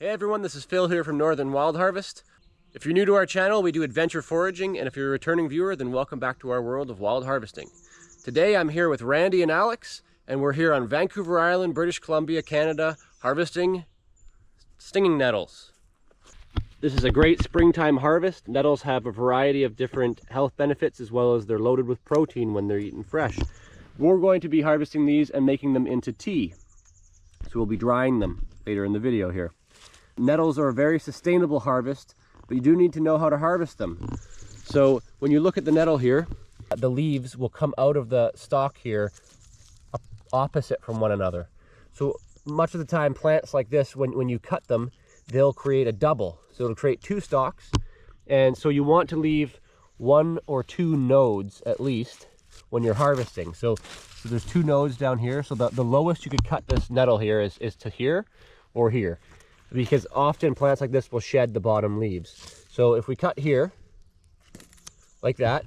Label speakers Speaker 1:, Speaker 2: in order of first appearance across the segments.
Speaker 1: Hey everyone, this is Phil here from Northern Wild Harvest. If you're new to our channel, we do adventure foraging, and if you're a returning viewer, then welcome back to our world of wild harvesting. Today I'm here with Randy and Alex, and we're here on Vancouver Island, British Columbia, Canada, harvesting stinging nettles. This is a great springtime harvest. Nettles have a variety of different health benefits, as well as they're loaded with protein when they're eaten fresh. We're going to be harvesting these and making them into tea. So we'll be drying them later in the video here. Nettles are a very sustainable harvest, but you do need to know how to harvest them. So when you look at the nettle here, the leaves will come out of the stalk here opposite from one another. So much of the time, plants like this, when you cut them, they'll create a double. So it'll create two stalks. And so you want to leave one or two nodes at least when you're harvesting. So there's two nodes down here. So the lowest you could cut this nettle here is to here or here, because often plants like this will shed the bottom leaves. So if we cut here like that,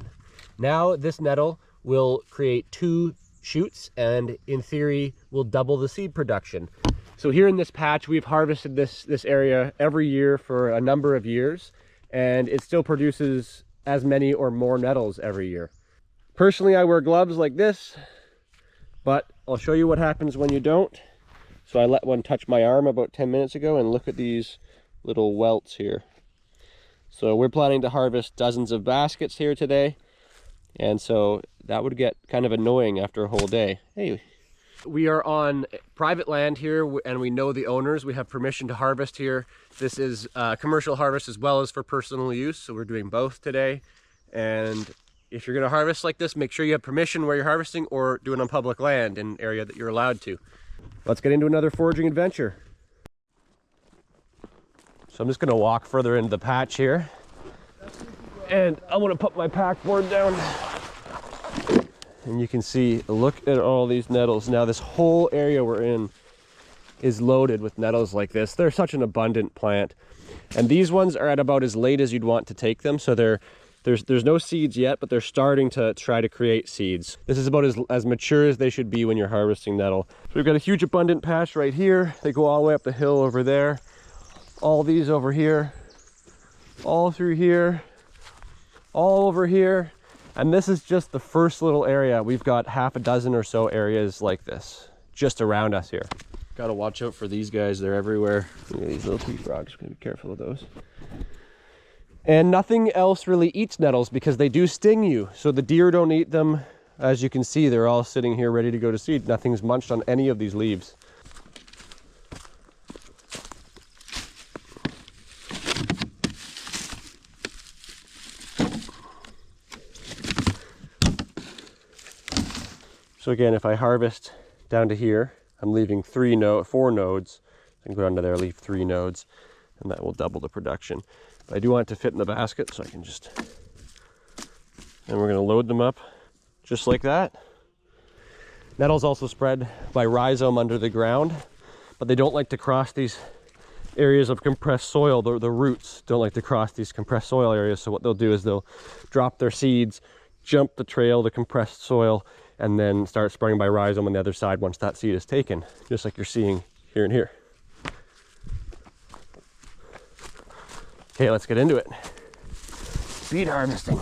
Speaker 1: now this nettle will create two shoots and in theory will double the seed production. So here in this patch, we've harvested this area every year for a number of years, and it still produces as many or more nettles every year. Personally, I wear gloves like this, but I'll show you what happens when you don't. So I let one touch my arm about 10 minutes ago, and look at these little welts here. So we're planning to harvest dozens of baskets here today, and so that would get kind of annoying after a whole day. Hey, we are on private land here, and we know the owners. We have permission to harvest here. This is commercial harvest as well as for personal use, so we're doing both today. And if you're going to harvest like this, make sure you have permission where you're harvesting, or do it on public land in an area that you're allowed to. Let's get into another foraging adventure. So I'm just going to walk further into the patch here, and I want to put my pack board down, and you can see, look at all these nettles. Now this whole area we're in is loaded with nettles like this. They're such an abundant plant, and these ones are at about as late as you'd want to take them. So there's no seeds yet, but they're starting to try to create seeds. This is about as mature as they should be when you're harvesting nettle. So we've got a huge abundant patch right here. They go all the way up the hill over there. All these over here, all through here, all over here. And this is just the first little area. We've got half a dozen or so areas like this just around us here. Got to watch out for these guys. They're everywhere. Look at these little tree frogs. Gotta be careful of those. And nothing else really eats nettles because they do sting you. So the deer don't eat them. As you can see, they're all sitting here ready to go to seed. Nothing's munched on any of these leaves. So again, if I harvest down to here, I'm leaving four nodes. I can go down to there, leave 3 nodes, and that will double the production. But I do want it to fit in the basket, so I can just, and we're going to load them up just like that. Nettles also spread by rhizome under the ground, but they don't like to cross these areas of compressed soil. The roots don't like to cross these compressed soil areas, so what they'll do is they'll drop their seeds, jump the trail, the compressed soil, and then start spreading by rhizome on the other side once that seed is taken, just like you're seeing here and here. Okay, let's get into it. Seed harvesting.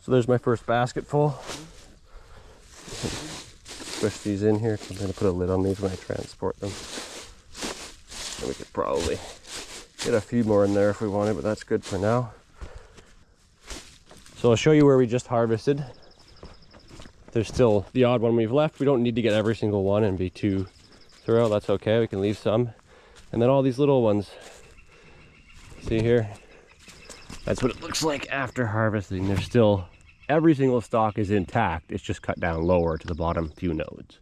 Speaker 1: So there's my first basket full. Push these in here. I'm going to put a lid on these when I transport them. And we could probably get a few more in there if we wanted, but that's good for now. So I'll show you where we just harvested. There's still the odd one we've left. We don't need to get every single one and be too thorough. That's okay, we can leave some. And then all these little ones, see here? That's what it looks like after harvesting. There's still, every single stalk is intact. It's just cut down lower to the bottom few nodes.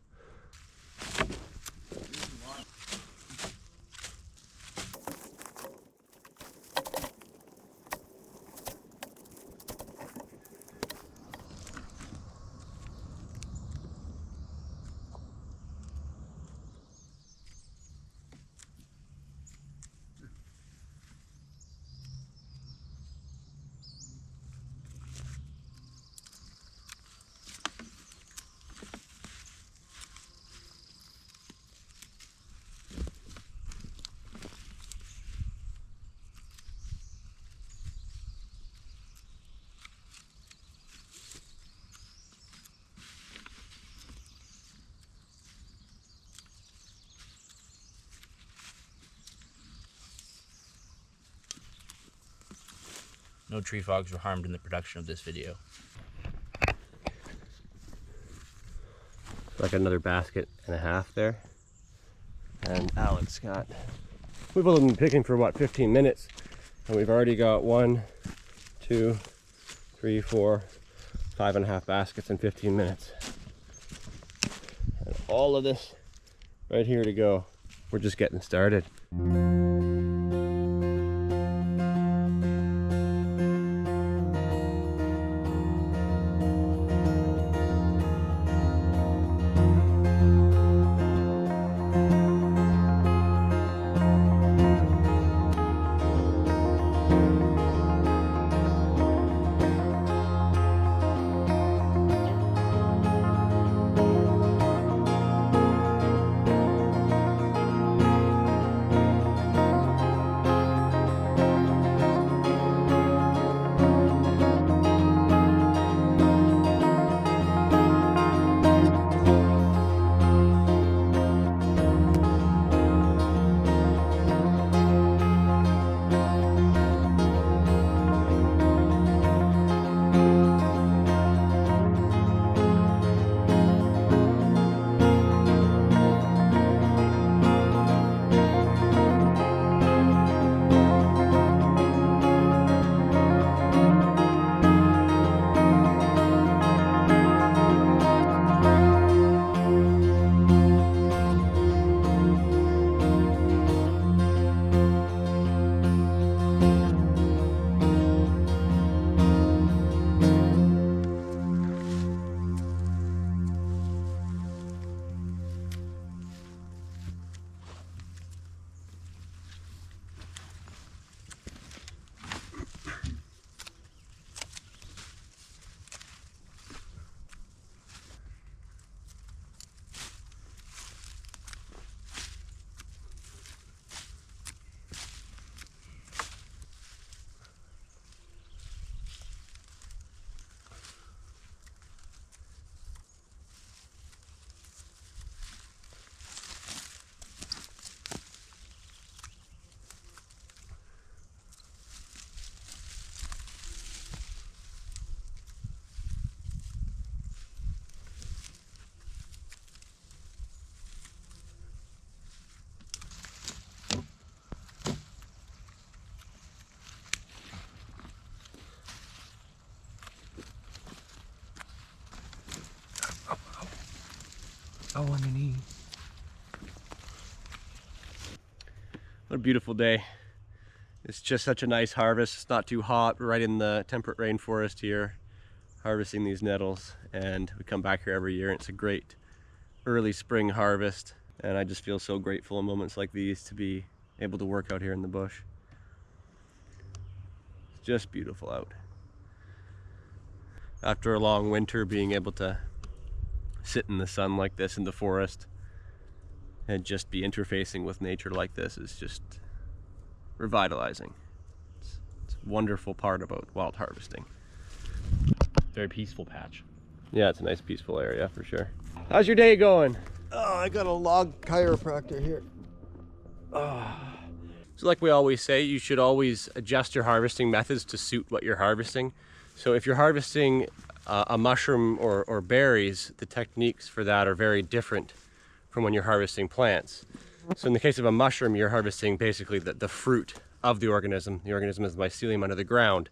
Speaker 2: No tree frogs were harmed in the production of this video.
Speaker 1: Like another basket and a half there. And Alex got, we've only been picking for what, 15 minutes. And we've already got 1, 2, 3, 4, 5.5 baskets in 15 minutes. And all of this right here to go. We're just getting started.
Speaker 3: Oh, on your knee.
Speaker 1: What a beautiful day. It's just such a nice harvest. It's not too hot. We're right in the temperate rainforest here, harvesting these nettles. And we come back here every year, and it's a great early spring harvest. And I just feel so grateful in moments like these to be able to work out here in the bush. It's just beautiful out. After a long winter, being able to sit in the sun like this in the forest and just be interfacing with nature like this is just revitalizing. It's a wonderful part about wild harvesting.
Speaker 2: Very peaceful patch.
Speaker 1: Yeah, it's a nice peaceful area for sure. How's your day going?
Speaker 3: Oh, I got a log chiropractor here.
Speaker 1: So like we always say, you should always adjust your harvesting methods to suit what you're harvesting. So if you're harvesting a mushroom or berries, the techniques for that are very different from when you're harvesting plants. So in the case of a mushroom, you're harvesting basically the fruit of the organism. The organism is the mycelium under the ground.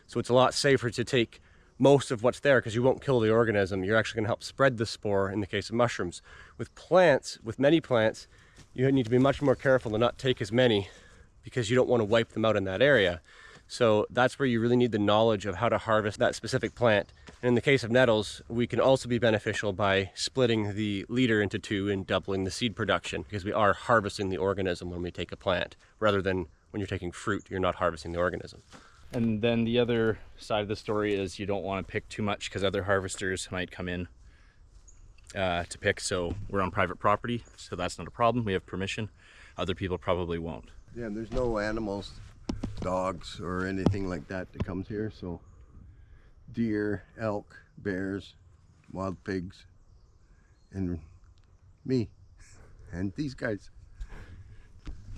Speaker 1: So it's a lot safer to take most of what's there because you won't kill the organism. You're actually going to help spread the spore in the case of mushrooms. With plants, with many plants, you need to be much more careful to not take as many because you don't want to wipe them out in that area. So that's where you really need the knowledge of how to harvest that specific plant. And in the case of nettles, we can also be beneficial by splitting the leader into two and doubling the seed production because we are harvesting the organism when we take a plant, rather than when you're taking fruit, you're not harvesting the organism.
Speaker 2: And then the other side of the story is you don't want to pick too much because other harvesters might come in to pick. So we're on private property, so that's not a problem. We have permission. Other people probably won't.
Speaker 3: Yeah, and there's no animals, dogs or anything like that comes here. So deer, elk, bears, wild pigs, and me, and these guys.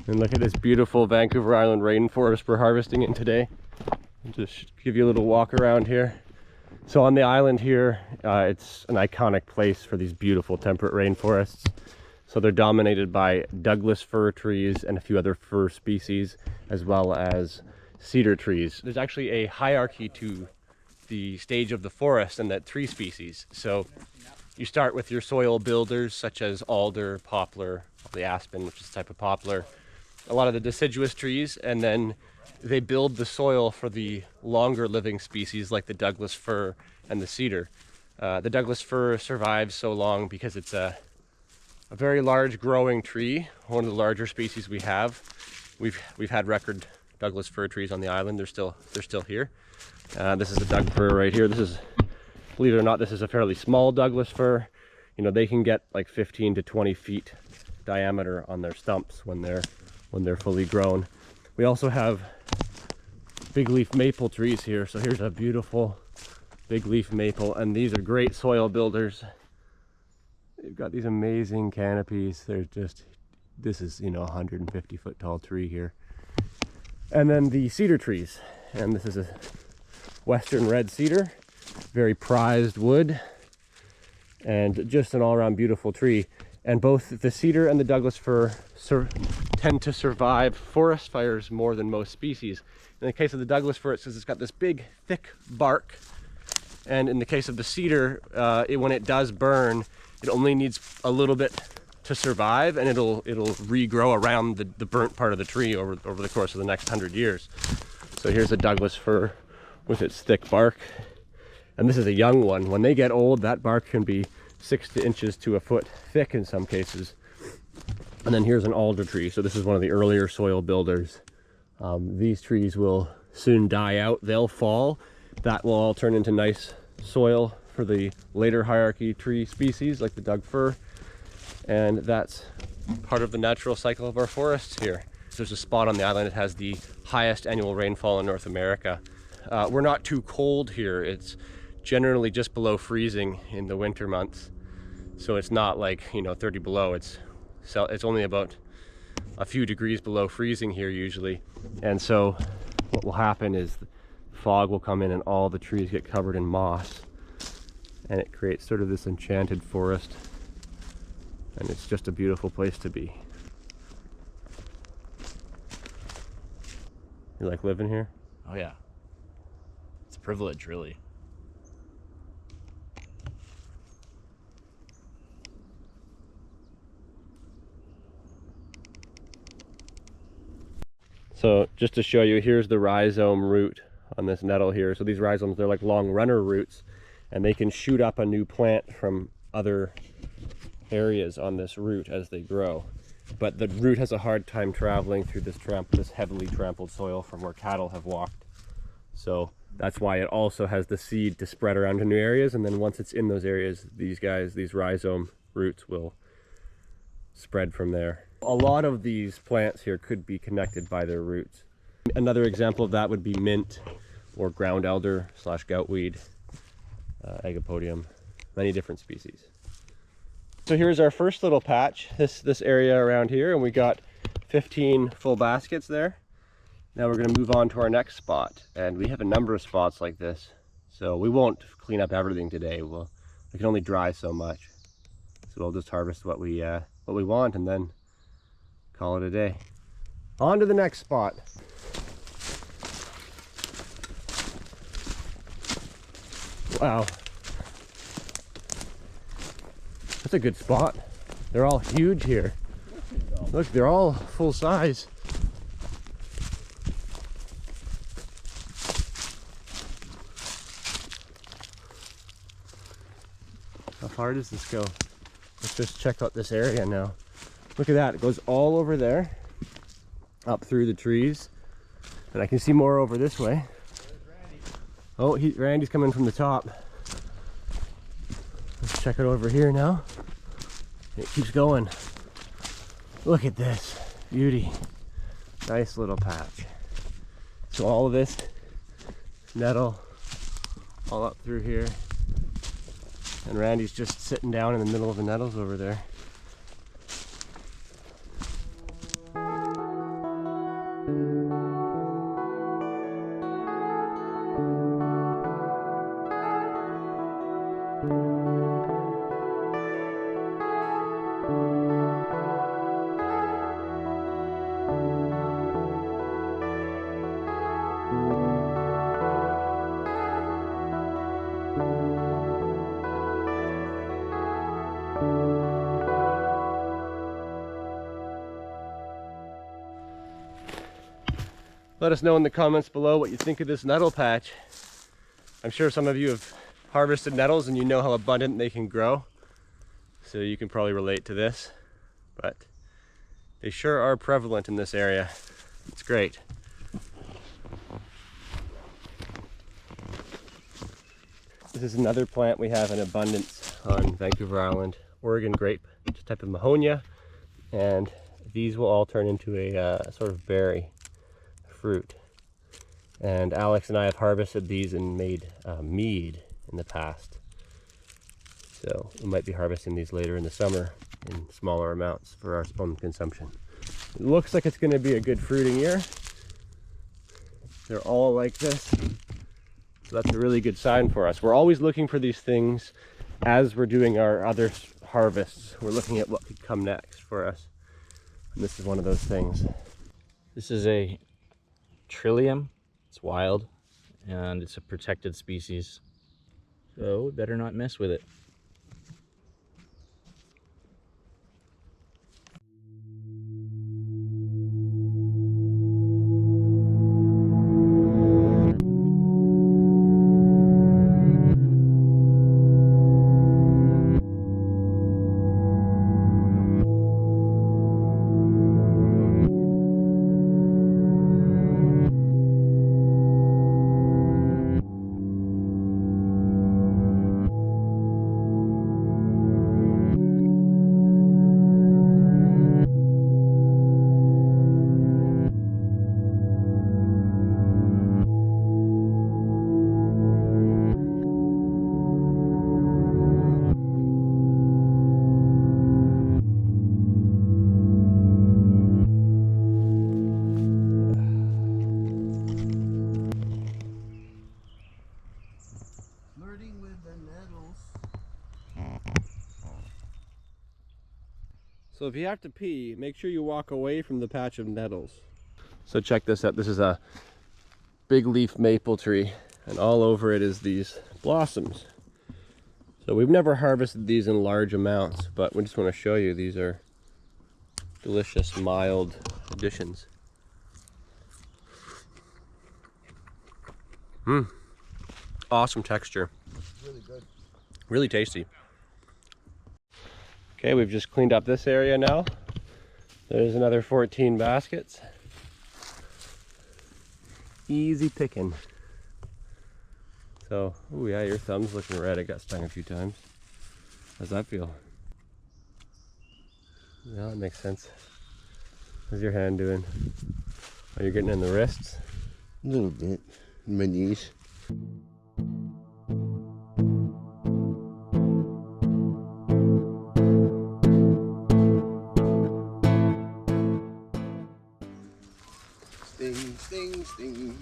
Speaker 1: And look at this beautiful Vancouver Island rainforest we're harvesting in today. I'll just give you a little walk around here. So on the island here, it's an iconic place for these beautiful temperate rainforests. So they're dominated by Douglas fir trees and a few other fir species, as well as cedar trees. There's actually a hierarchy to the stage of the forest and that tree species. So you start with your soil builders such as alder, poplar, the aspen, which is a type of poplar, a lot of the deciduous trees, and then they build the soil for the longer living species like the Douglas fir and the cedar. The Douglas fir survives so long because it's a very large growing tree, one of the larger species we have. We've had record Douglas fir trees on the island. They're still here. This is a Doug fir right here. This is, believe it or not, this is a fairly small Douglas fir. You know, they can get like 15 to 20 feet diameter on their stumps when they're fully grown. We also have big leaf maple trees here. So here's a beautiful big leaf maple, and these are great soil builders. They've got these amazing canopies. They're just, this is, you know, a 150 foot tall tree here. And then the cedar trees, and this is a western red cedar, very prized wood, and just an all-around beautiful tree. And both the cedar and the Douglas fir tend to survive forest fires more than most species. In the case of the Douglas fir, it's got this big, thick bark. And in the case of the cedar, when it does burn, it only needs a little bit to survive, and it'll regrow around the burnt part of the tree over the course of the next 100 years. So here's a Douglas fir with its thick bark. And this is a young one. When they get old, that bark can be 6 inches to a foot thick in some cases. And then here's an alder tree. So this is one of the earlier soil builders. These trees will soon die out. They'll fall. That will all turn into nice soil for the later hierarchy tree species like the Doug fir. And that's part of the natural cycle of our forests here. There's a spot on the island that has the highest annual rainfall in North America. We're not too cold here. It's generally just below freezing in the winter months. So it's not like, you know, 30 below. It's only about a few degrees below freezing here usually. And so what will happen is fog will come in and all the trees get covered in moss. And it creates sort of this enchanted forest. And it's just a beautiful place to be. You like living here?
Speaker 2: Oh yeah. It's a privilege, really.
Speaker 1: So just to show you, here's the rhizome root on this nettle here. So these rhizomes, they're like long runner roots, and they can shoot up a new plant from other areas on this root as they grow. But the root has a hard time traveling through this heavily trampled soil from where cattle have walked. So that's why it also has the seed to spread around to new areas, and then once it's in those areas, these rhizome roots will spread from there. A lot of these plants here could be connected by their roots. Another example of that would be mint or ground elder / goutweed, Agapodium, many different species. So here's our first little patch, this area around here, and we got 15 full baskets there. Now we're going to move on to our next spot, and we have a number of spots like this. So we won't clean up everything today. We can only dry so much. So we'll just harvest what we want and then call it a day. On to the next spot. Wow. That's a good spot. They're all huge here. Look, they're all full size. How far does this go? Let's just check out this area now. Look at that, it goes all over there, up through the trees. And I can see more over this way. Oh, Randy's coming from the top. Let's check it over here now. It keeps going. Look at this, beauty. Nice little patch. So all of this nettle all up through here. And Randy's just sitting down in the middle of the nettles over there. Let us know in the comments below what you think of this nettle patch. I'm sure some of you have harvested nettles and you know how abundant they can grow. So you can probably relate to this, but they sure are prevalent in this area. It's great. This is another plant we have in abundance on Vancouver Island, Oregon grape. It's a type of mahonia, and these will all turn into a sort of berry fruit. And Alex and I have harvested these and made mead in the past. So we might be harvesting these later in the summer in smaller amounts for our own consumption. It looks like it's going to be a good fruiting year. They're all like this. So that's a really good sign for us. We're always looking for these things as we're doing our other harvests. We're looking at what could come next for us. And this is one of those things.
Speaker 2: This is a trillium. It's wild and it's a protected species, so we better not mess with it.
Speaker 3: Flirting with the nettles.
Speaker 1: So if you have to pee, make sure you walk away from the patch of nettles. So check this out. This is a big leaf maple tree, and all over it is these blossoms. So we've never harvested these in large amounts, but we just want to show you these are delicious, mild additions. Awesome texture.
Speaker 3: Really good.
Speaker 1: Really tasty. Okay, we've just cleaned up this area now. There's another 14 baskets. Easy picking. So, oh yeah, your thumb's looking red. It got stung a few times. How's that feel? Yeah, that makes sense. How's your hand doing? Oh, you're getting in the wrists?
Speaker 3: A little bit. My knees. Sting, sting, sting.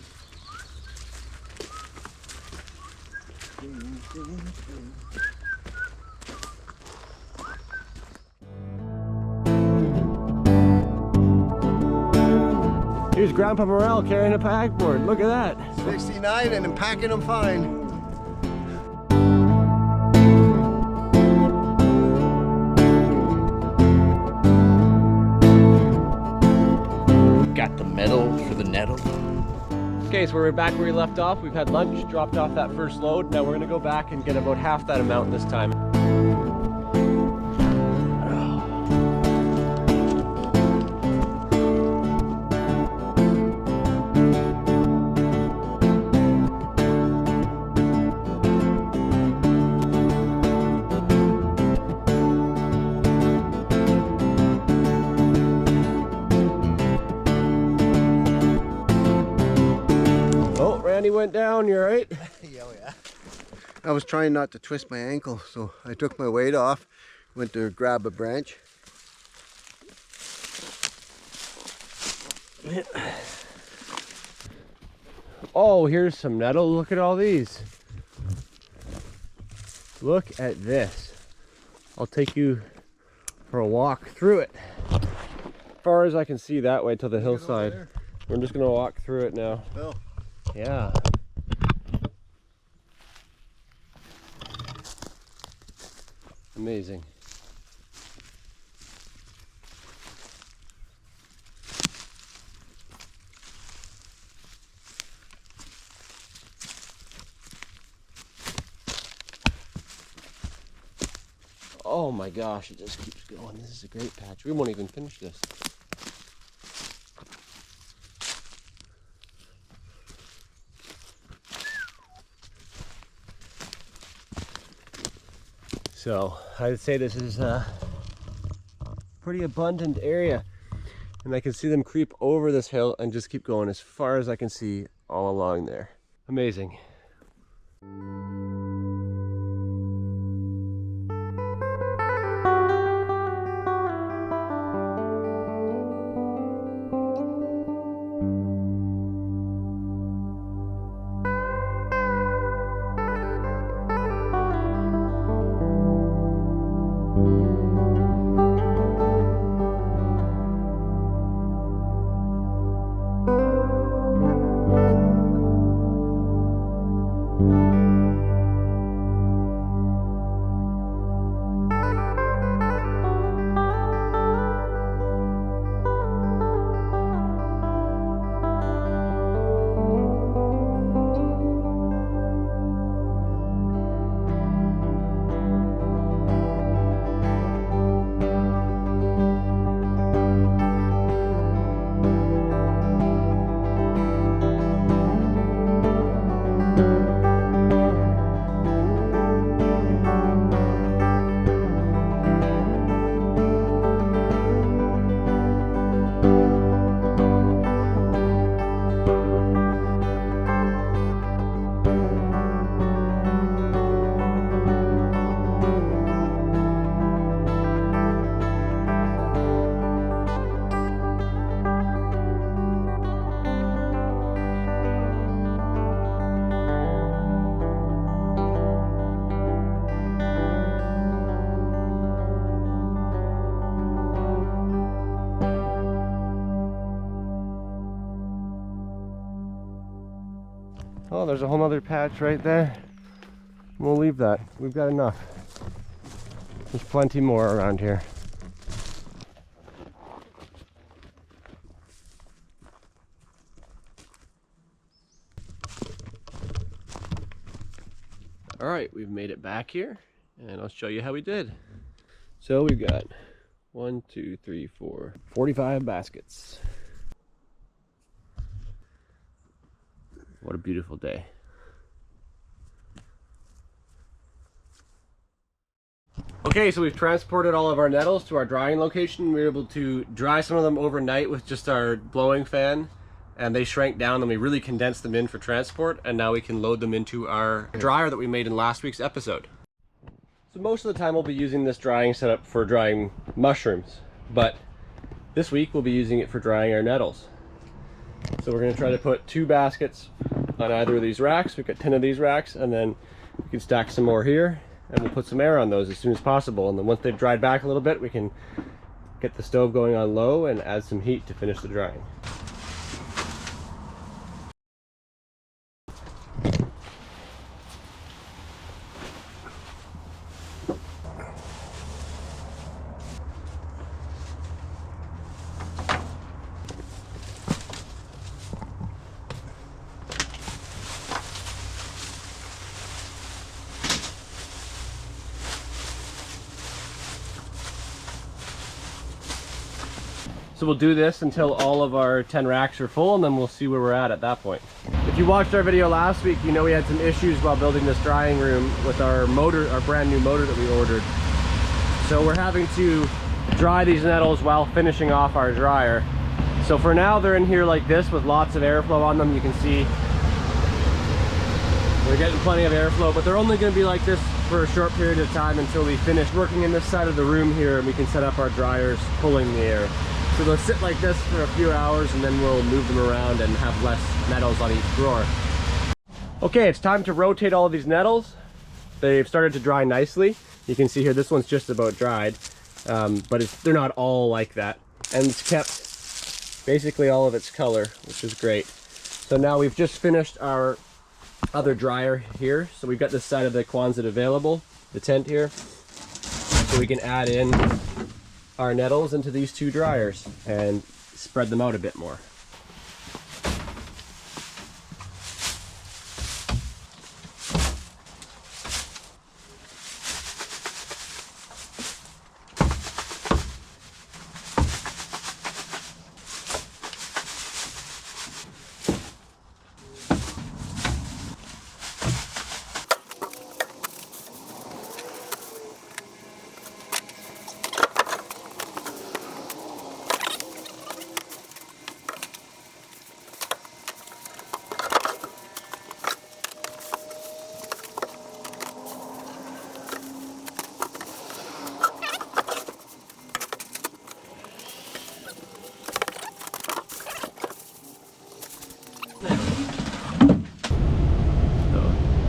Speaker 1: Here's Grandpa Morel carrying a packboard. Look at that.
Speaker 3: 69 and I'm packing them fine.
Speaker 2: Got the medal for the nettle.
Speaker 1: Okay, so we're back where we left off. We've had lunch, dropped off that first load. Now we're gonna go back and get about half that amount this time. Randy went down, you alright?
Speaker 3: Yeah. I was trying not to twist my ankle, so I took my weight off, went to grab a branch.
Speaker 1: Oh, here's some nettle. Look at all these. Look at this. I'll take you for a walk through it. As far as I can see that way to the hillside. We're just gonna walk through it now.
Speaker 3: Oh.
Speaker 1: Yeah. Amazing. Oh my gosh, it just keeps going. This is a great patch. We won't even finish this. So I'd say this is a pretty abundant area, and I can see them creep over this hill and just keep going as far as I can see all along there. Amazing. Oh, there's a whole other patch right there. We'll leave that. We've got enough. There's plenty more around here. All right, we've made it back here, and I'll show you how we did. So we've got 1, 2, 3, 4, 45 baskets. What a beautiful day. Okay, so we've transported all of our nettles to our drying location. We were able to dry some of them overnight with just our blowing fan, and they shrank down, and we really condensed them in for transport, and now we can load them into our dryer that we made in last week's episode. So most of the time we'll be using this drying setup for drying mushrooms, but this week we'll be using it for drying our nettles. So we're going to try to put 2 baskets on either of these racks. We've got 10 of these racks, and then We can stack some more here, and we'll put some air on those as soon as possible. And then once they've dried back a little bit, we can get the stove going on low and add some heat to finish the drying. So we'll do this until all of our 10 racks are full, and then we'll see where we're at that point. If you watched our video last week, you know we had some issues while building this drying room with our motor, our brand new motor that we ordered. So we're having to dry these nettles while finishing off our dryer. So for now they're in here like this with lots of airflow on them. You can see we're getting plenty of airflow, but they're only going to be like this for a short period of time until we finish working in this side of the room here and we can set up our dryers pulling the air. So they'll sit like this for a few hours, and then we'll move them around and have less nettles on each drawer. Okay, it's time to rotate all of these nettles. They've started to dry nicely. You can see here this one's just about dried, but they're not all like that. And it's kept basically all of its color, which is great. So now we've just finished our other dryer here. So we've got this side of the Quonset available, the tent here. So we can add in our nettles into these two dryers and spread them out a bit more.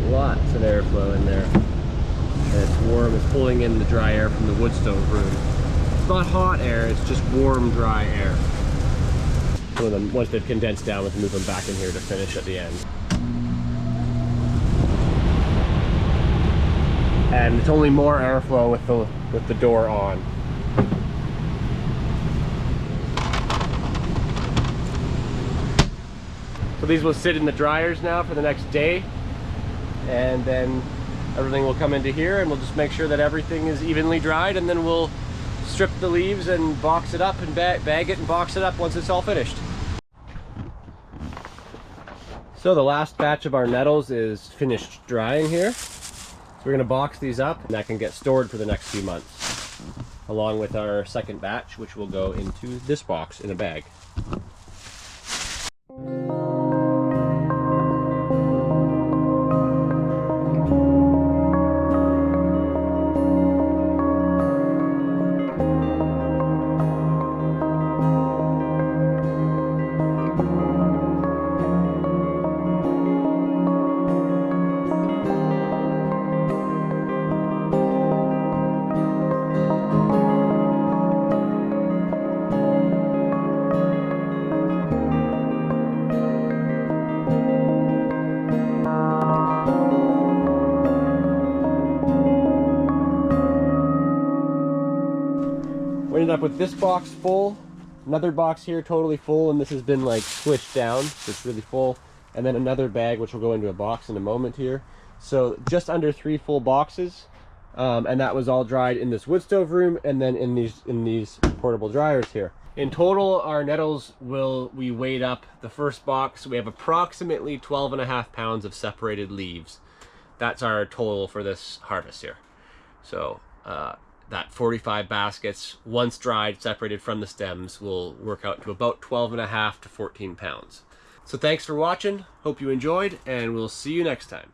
Speaker 1: Lots of airflow in there, and it's warm. It's pulling in the dry air from the wood stove room. It's not hot air, it's just warm, dry air. So then once they've condensed down, we can move them back in here to finish at the end. And it's only more airflow with the door on. So these will sit in the dryers now for the next day, and then everything will come into here, and we'll just make sure that everything is evenly dried, and then we'll strip the leaves and box it up and bag it and box it up once it's all finished. So the last batch of our nettles is finished drying here. So we're going to box these up, and that can get stored for the next few months, along with our second batch, which will go into this box in a bag. We ended up with this box full, another box here totally full, and this has been like squished down, so it's really full, and then another bag which will go into a box in a moment here. So just under 3 full boxes, and that was all dried in this wood stove room and then in these portable dryers here. In total, our nettles we weighed up the first box. We have approximately 12.5 pounds of separated leaves. That's our total for this harvest here. So that 45 baskets, once dried, separated from the stems, will work out to about 12.5 to 14 pounds. So thanks for watching, hope you enjoyed, and we'll see you next time.